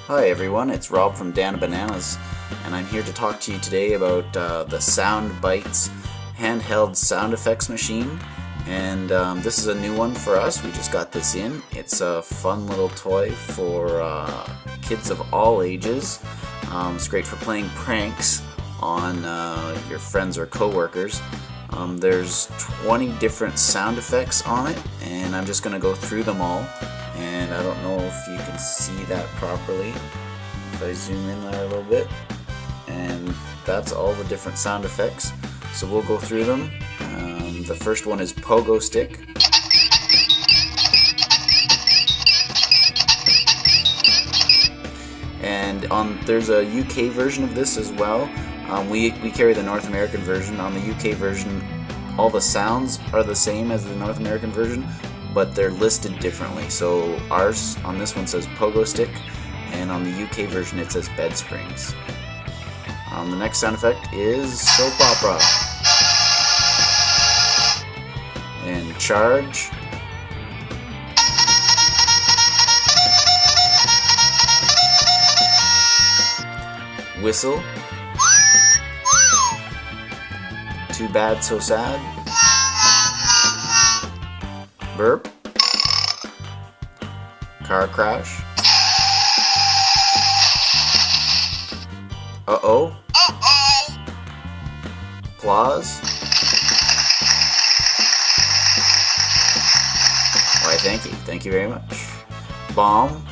Hi everyone, it's Rob from Danna Bananas, and I'm here to talk to you today about the Sound Bites handheld sound effects machine. And this is a new one for us. We just got this in. It's a fun little toy for kids of all ages. It's great for playing pranks on your friends or coworkers. There's 20 different sound effects on it, and I'm just going to go through them all. And I don't know if you can see that properly. If I zoom in there a little bit, and that's all the different sound effects. So we'll go through them. The first one is pogo stick. And there's a UK version of this as well. We carry the North American version. On the UK version, all the sounds are the same as the North American version, but they're listed differently. So ours on this one says pogo stick, and on the UK version it says bed springs. The next sound effect is soap opera. And charge. Whistle. Too bad, so sad. Burp. Car crash. Uh-oh. Applause. Why, thank you. Thank you very much. Bomb.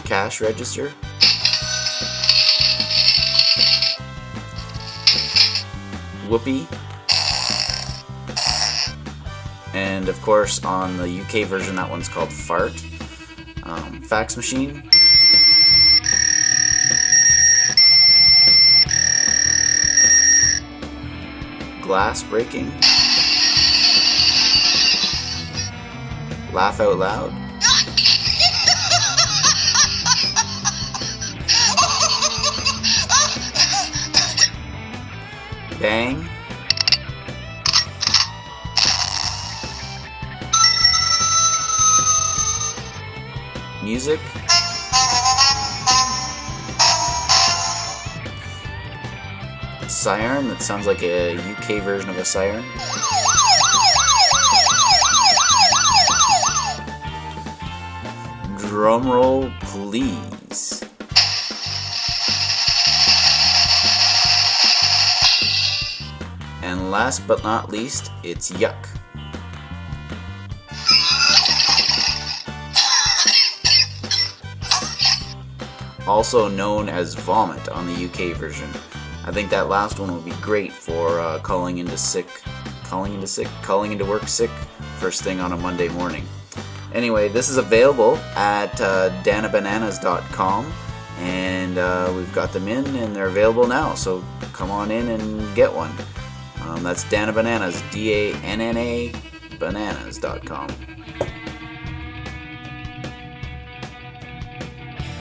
Cash register. Whoopee. And of course on the UK version that one's called fart. Fax machine. Glass breaking. Laugh out loud. Bang. Music. Siren, that sounds like a UK version of a siren. Drum roll, please. And last but not least, it's yuck. Also known as vomit on the UK version. I think that last one would be great for calling into work sick first thing on a Monday morning. Anyway, this is available at dannabananas.com, and we've got them in and they're available now, so come on in and get one. That's Danna Bananas, DANNA bananas.com.